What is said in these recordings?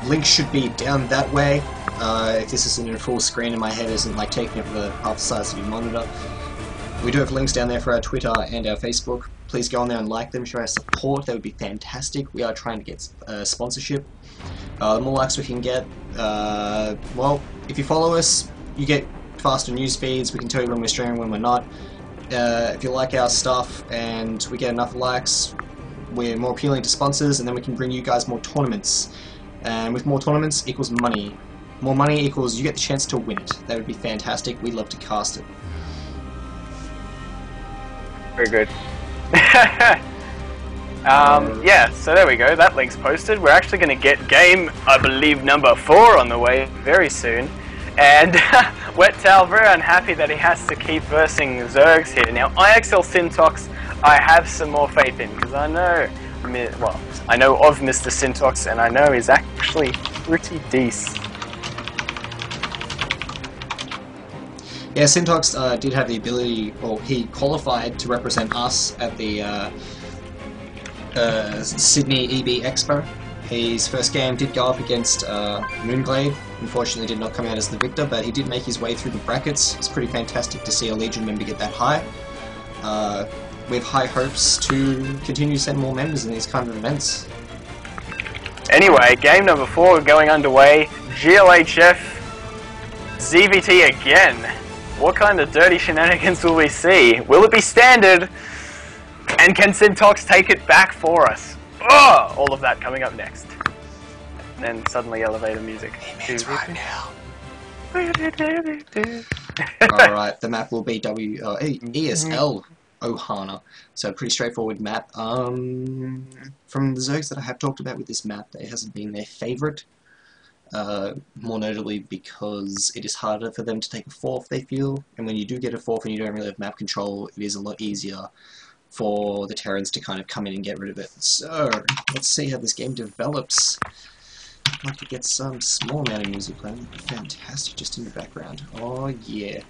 link should be down that way. If this isn't in full screen and my head isn't like taking up the half the size of your monitor. We do have links down there for our Twitter and our Facebook. Please go on there and like them, show our support. That would be fantastic. We are trying to get sponsorship. The more likes we can get, well, if you follow us, you get faster news feeds. We can tell you when we're streaming, when we're not. If you like our stuff and we get enough likes, we're more appealing to sponsors, and then we can bring you guys more tournaments. And with more tournaments equals money. More money equals you get the chance to win it. That would be fantastic. We'd love to cast it. Very good. Yeah, so there we go. That link's posted. We're actually going to get game, I believe, number 4 on the way very soon. And Wet Towel, very unhappy that he has to keep versing Zergs here. Now, IXL Syntox, I have some more faith in, because I know, well, I know of Mr. Syntox, and I know he's actually pretty decent. Yeah, Syntox did have the ability, or he qualified to represent us at the Sydney EB Expo. His first game did go up against Moonglade. Unfortunately did not come out as the victor, but he did make his way through the brackets. It's pretty fantastic to see a Legion member get that high. We have high hopes to continue to send more members in these kind of events. Anyway, game number 4 going underway. GLHF ZVT again. What kind of dirty shenanigans will we see? Will it be standard? And can Syntox take it back for us? Oh, all of that coming up next. And then suddenly elevator music. It means right now. Alright, the map will be ESL Ohana. So pretty straightforward map. From the Zergs that I have talked about with this map, it hasn't been their favourite. More notably because it is harder for them to take a 4th, they feel, and when you do get a 4th and you don't really have map control, it is a lot easier for the Terrans to kind of come in and get rid of it. So, let's see how this game develops. I'd like to get some small amount of music playing. Fantastic, just in the background. Oh yeah.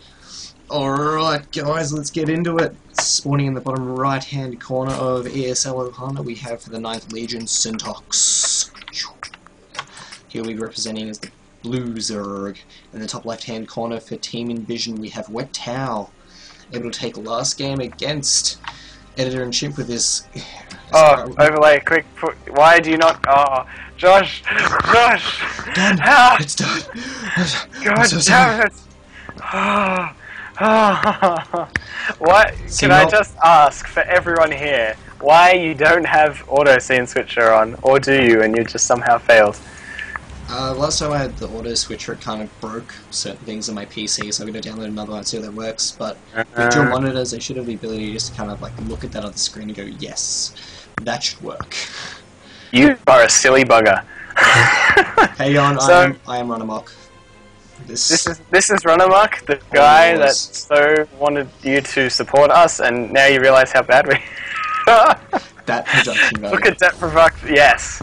Alright guys, let's get into it. Spawning in the bottom right hand corner of ESL Ohana, we have for the 9th Legion, Syntox. He'll be representing as the Blue Zerg. In the top left hand corner for Team Invision, we have Wet Towel, able to take last game against Editor and Chimp with this. Oh, overlay, quick, why do you not, oh, Josh, done, help! It's done. God so damn it! What, can I just ask for everyone here, why you don't have auto scene switcher on, or do you, and you just somehow failed? Last time I had the auto switcher, it kind of broke certain things on my PC, so I'm going to download another one and see how that works. But with dual monitors, they should have the ability just to kind of like look at that on the screen and go, yes, that should work. You are a silly bugger. Hey on, so, I am Run Amok. This is Run Amok, the guy that so wanted you to support us, and now you realise how bad we. That production value. Look at that production. Yes.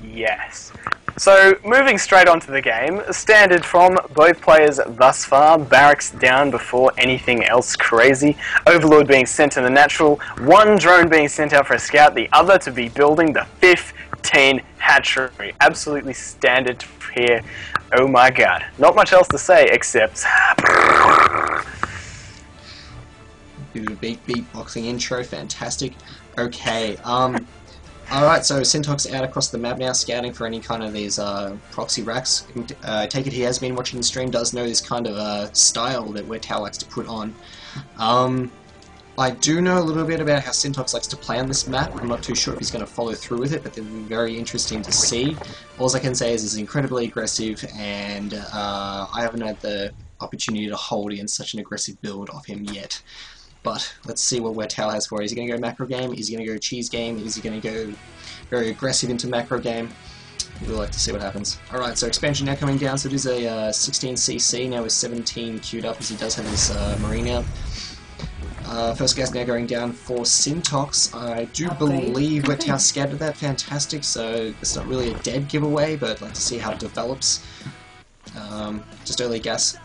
Yes. So, moving straight onto the game, standard from both players thus far, barracks down before anything else crazy, Overlord being sent to the natural, one drone being sent out for a scout, the other to be building the 15 hatchery. Absolutely standard here. Oh my god. Not much else to say except... Bit of a beatboxing intro, fantastic. Okay, alright, so Syntox out across the map now, scouting for any kind of these proxy racks. I take it he has been watching the stream, does know this kind of style that Wet Towel likes to put on. I do know a little bit about how Syntox likes to play on this map. I'm not too sure if he's going to follow through with it, but they're very interesting to see. All I can say is he's incredibly aggressive, and I haven't had the opportunity to hold in such an aggressive build of him yet. But let's see what Wet Towel has for it. Is he going to go macro game? Is he going to go cheese game? Is he going to go very aggressive into macro game? We'd like to see what happens. Alright, so expansion now coming down. So it is a 16cc now with 17 queued up as he does have his marine out. First gas now going down for Syntox. I do believe Wet Towel scattered that. Fantastic. So it's not really a dead giveaway, but I'd like to see how it develops. Just early gas.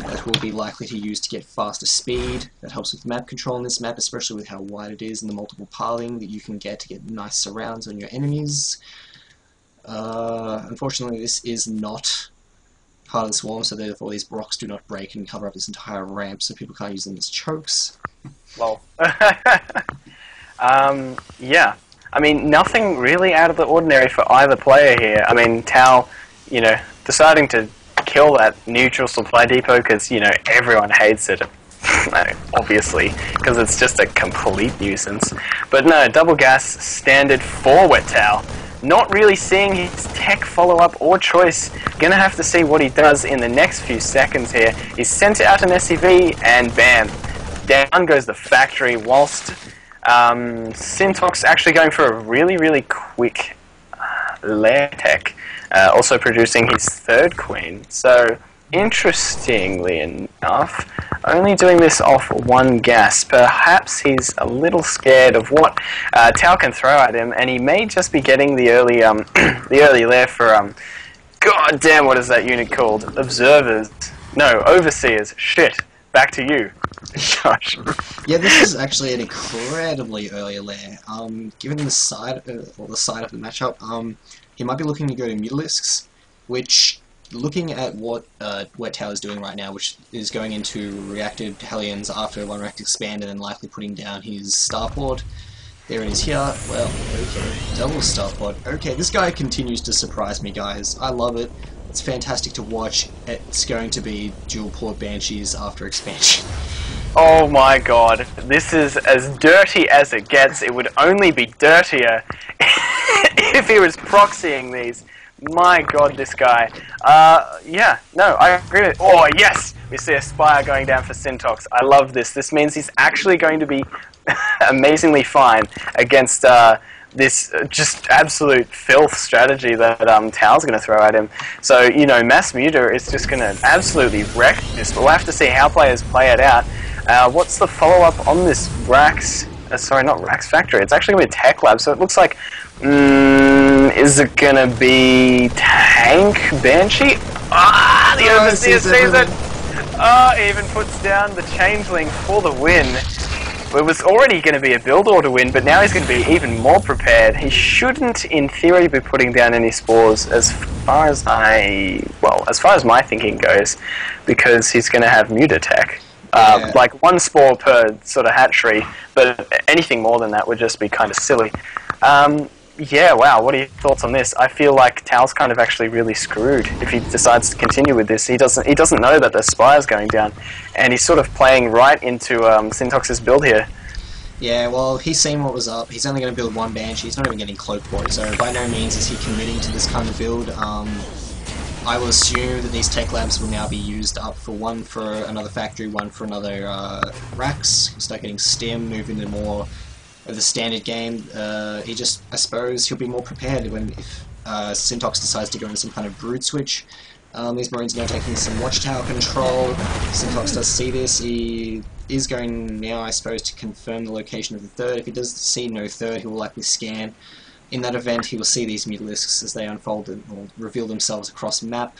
That will be likely to use to get faster speed. That helps with map control in this map, especially with how wide it is and the multiple pathing that you can get to get nice surrounds on your enemies. Unfortunately, this is not part of the swarm, so therefore these rocks do not break and cover up this entire ramp, so people can't use them as chokes. Lol. Yeah. I mean, nothing really out of the ordinary for either player here. I mean, Tao, you know, deciding to kill that neutral supply depot because, you know, everyone hates it. Obviously, because it's just a complete nuisance. But no, double gas standard for Wet Tao. Not really seeing his tech follow-up or choice. Gonna have to see what he does in the next few seconds here. He's sent out an SCV, and bam, down goes the factory, whilst Syntox actually going for a really, really quick lair tech, also producing his third queen. So, interestingly enough, only doing this off one gas. Perhaps he's a little scared of what Tao can throw at him, and he may just be getting the early the early lair for God damn, what is that unit called? Observers? No, overseers. Shit. Back to you, Josh. Yeah, this is actually an incredibly early lair. Given the side of the matchup, he might be looking to go to Mutalisks, which, looking at what Wet Tao is doing right now, which is going into reactive Hellions after one react expand and then likely putting down his starport. There it is here. Well, okay, double starport. Okay, this guy continues to surprise me, guys. I love it. It's fantastic to watch. It's going to be dual port Banshees after expansion. Oh my god, this is as dirty as it gets. It would only be dirtier if he was proxying these. My god, this guy. Yeah, no, I agree with it. Oh, yes! We see a Spire going down for Syntox. I love this. This means he's actually going to be amazingly fine against this just absolute filth strategy that Tao's going to throw at him. So, you know, Mass Muta is just going to absolutely wreck this, but we'll have to see how players play it out. What's the follow-up on this Rax? Sorry, not Rax Factory. It's actually going to be a Tech Lab, so it looks like... is it going to be Tank Banshee? Ah, the Overseer sees it! Ah, even puts down the Changeling for the win. It was already going to be a build order win, but now he's going to be even more prepared. He shouldn't, in theory, be putting down any spores as far as as far as my thinking goes, because he's going to have Muta Tech. Yeah. Like one spore per sort of hatchery, but anything more than that would just be kind of silly. Yeah, wow, what are your thoughts on this? I feel like Tao's kind of actually really screwed if he decides to continue with this. He doesn't know that the Spire's going down, and he's sort of playing right into Syntox's build here. Yeah, well, he's seen what was up. He's only going to build one Banshee. He's not even getting Cloak for it, so by no means is he committing to this kind of build. I will assume that these tech labs will now be used up for one for another factory, one for another Rax. He'll start getting stim, move into more of the standard game. I suppose he'll be more prepared if Syntox decides to go into some kind of brood switch. These Marines are now taking some watchtower control. Syntox does see this. He is going now, I suppose, to confirm the location of the third. If he does see no third, he will likely scan. In that event, he will see these Mutalisks as they unfold or reveal themselves across the map.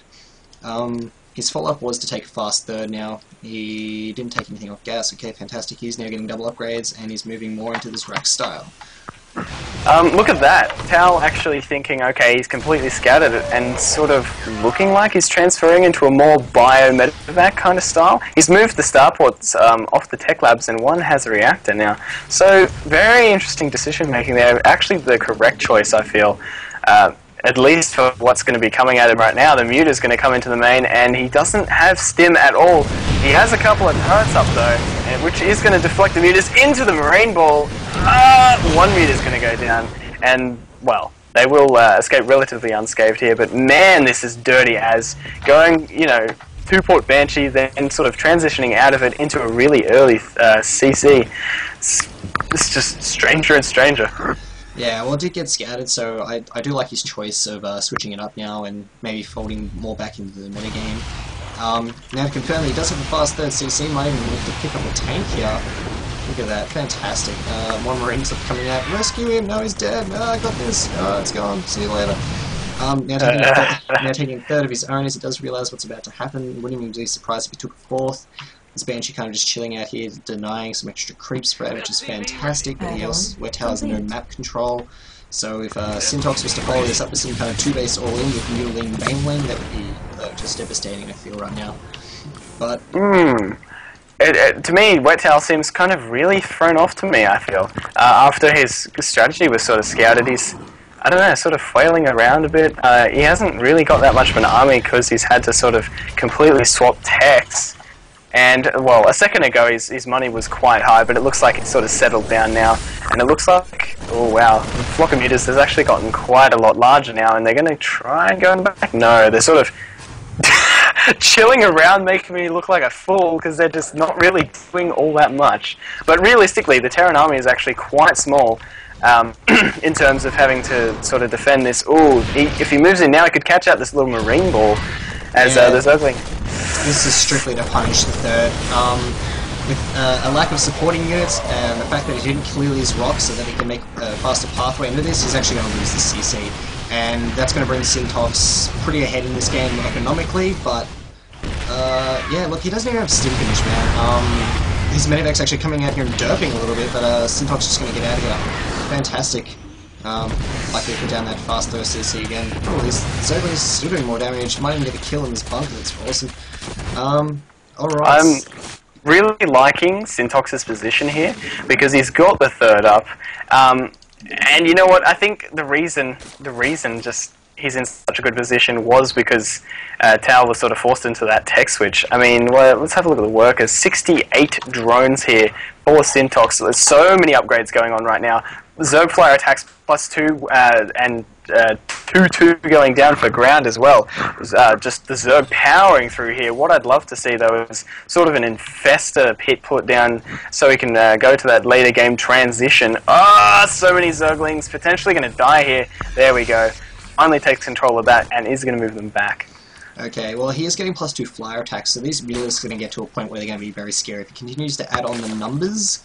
His follow-up was to take a fast third now. He didn't take anything off gas. Okay, fantastic. He's now getting double upgrades, and he's moving more into this rack style. Look at that. Tao actually thinking, okay, he's completely scattered it, and sort of looking like he's transferring into a more bio-medevac kind of style. He's moved the starports off the tech labs, and one has a reactor now. So, very interesting decision making there. Actually, the correct choice, I feel. At least for what's going to be coming at him right now. The Muta's going to come into the main, and he doesn't have stim at all. He has a couple of turrets up, though, which is going to deflect the Mutas into the Marine Ball. One Muta's going to go down, and, well, they will escape relatively unscathed here, but man, this is dirty as going, you know, two-port Banshee, then sort of transitioning out of it into a really early CC. It's just stranger and stranger. Yeah, well, it did get scattered, so I do like his choice of switching it up now and maybe folding more back into the metagame. Now to confirm that he does have a fast third CC, might even look to pick up a tank here. Look at that, fantastic. One Marine's coming out, rescue him, no he's dead, no I got this, it's gone, see you later. Now taking a third of his own as he does realise what's about to happen. Wouldn't even be surprised if he took a fourth. This Banshee kind of just chilling out here, denying some extra creep spread, which is fantastic, but he also, Wet Tao has no map control. So if Syntox was to follow this up with some kind of 2-base all-in with Mutiling Baneling, that would be just devastating, I feel, right now. But... To me, Wet Towel seems kind of really thrown off to me, I feel. After his strategy was sort of scouted, he's, I don't know, sort of flailing around a bit. He hasn't really got that much of an army because he's had to sort of completely swap techs. And, well, a second ago his money was quite high, but it looks like it's sort of settled down now. And it looks like, oh wow, the flock of mutas has actually gotten quite a lot larger now, and they're going to try and go back? No, they're sort of chilling around, making me look like a fool because they're just not really doing all that much. But realistically, the Terran army is actually quite small in terms of having to sort of defend this. Ooh, if he moves in now, he could catch out this little marine ball as the Zergling. This is strictly to punish the third. With a lack of supporting units and the fact that he didn't clear his rocks so that he can make a faster pathway into this, he's actually going to lose the CC. And that's going to bring Syntox pretty ahead in this game economically, but yeah, look, he doesn't even have stim finish, man. His medevac's actually coming out here and derping a little bit, but Syntox is just going to get out of here. Fantastic. Luckily put down that fast throw CC again. Oh, this Zergling's still doing more damage. Might even get a kill in this bunker, that's awesome. Alright. I'm really liking Syntox's position here, because he's got the third up. And you know what, I think the reason just he's in such a good position was because Tau was sort of forced into that tech switch. I mean, well, let's have a look at the workers. 68 drones here for Syntox. So there's so many upgrades going on right now. Zerg Flyer attacks +2 and 2-2 going down for ground as well. Just the Zerg powering through here. What I'd love to see though is sort of an infestor pit put down so he can go to that later game transition. So many Zerglings potentially going to die here. There we go. Finally takes control of that and is going to move them back. Okay, well he is getting +2 flyer attacks, so these mutas are going to get to a point where they're going to be very scary. If he continues to add on the numbers...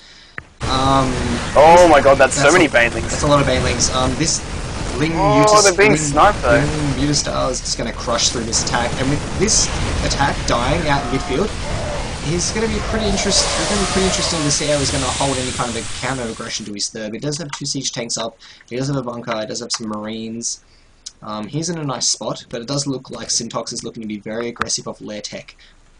oh my god, that's so many banelings. That's a lot of banelings. This Ling they're being sniped though. Mutastar is just going to crush through this attack, and with this attack dying out in midfield, he's going to be pretty interesting. It's going to be pretty interesting to see how he's going to hold any kind of a counter aggression to his third. He does have 2 siege tanks up. He does have a bunker. He does have some marines. He's in a nice spot, but it does look like Syntox is looking to be very aggressive off lair tech.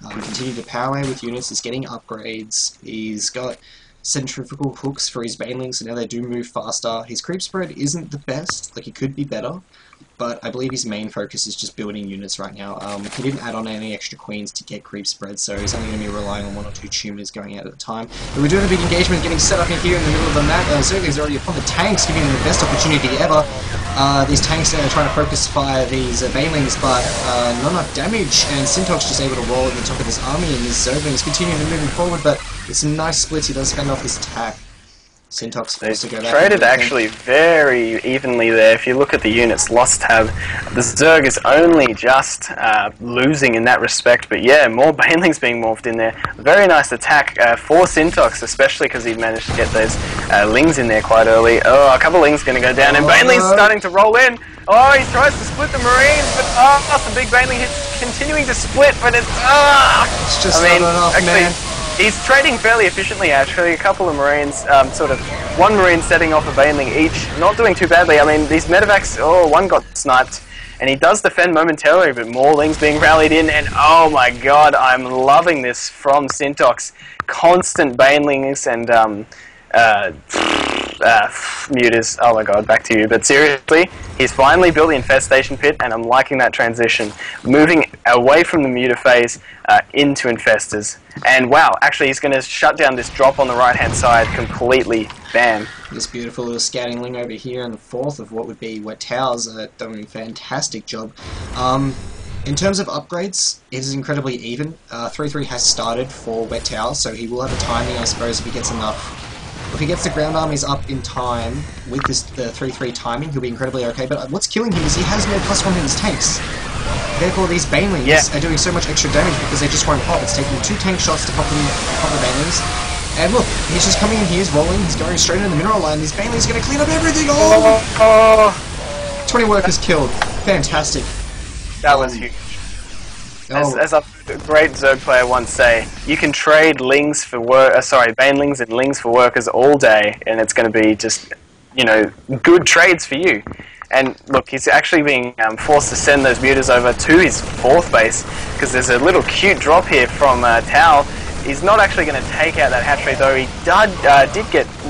Continue to power with units. He's getting upgrades. He's got centrifugal hooks for his banelings, so now they do move faster. His creep spread isn't the best, like he could be better, but I believe his main focus is just building units right now. He didn't add on any extra queens to get creep spread, so he's only going to be relying on 1 or 2 tumors going out at a time. But we're doing a big engagement getting set up in here in the middle of the map. Zergling's already upon the tanks, giving them the best opportunity ever. These tanks are trying to focus fire these banelings, but not enough damage, and Syntox just able to roll at the top of this army, and these Zerglings continuing to move forward, but it's some nice splits. He does fend off this attack. Syntox they to go back traded actually very evenly there. If you look at the units lost tab, the Zerg is only just losing in that respect, but yeah, more banelings being morphed in there. Very nice attack for Syntox, especially because he managed to get those lings in there quite early. Oh, a couple lings going to go down, and banelings starting to roll in. Oh, he tries to split the marines, but the big baneling hits continuing to split, but it's just not enough, actually, man. He's trading fairly efficiently, actually. A couple of marines, sort of one marine setting off a baneling each, not doing too badly. I mean, these medevacs, one got sniped, and he does defend momentarily, but more lings being rallied in, and oh my god, I'm loving this from Syntox. Constant banelings and mutas. Oh my god, back to you. But seriously, he's finally built the infestation pit, and I'm liking that transition. Moving away from the muta phase into infestors. And wow, actually he's going to shut down this drop on the right-hand side completely. Bam. This beautiful little scouting ling over here in the 4th of what would be Wet Towers doing a fantastic job. In terms of upgrades, it is incredibly even. 3-3 has started for Wet Towers, so he will have a timing, I suppose, if he gets enough. If he gets the ground armies up in time with this the 3-3 timing, he'll be incredibly okay. But what's killing him is he has no +1 in his tanks. Therefore, these banelings are doing so much extra damage because they just won't pop. It's taking 2 tank shots to pop the banelings. And look, he's just coming in here, he's rolling, he's going straight into the mineral line. These banelings are going to clean up everything. 20 workers killed. Fantastic. That was huge. As a great Zerg player once say, you can trade lings for banelings and lings for workers all day, and it's going to be just you know, good trades for you. And look, he's actually being forced to send those mutas over to his 4th base because there's a little cute drop here from Tao. He's not actually going to take out that hatchery, though he did get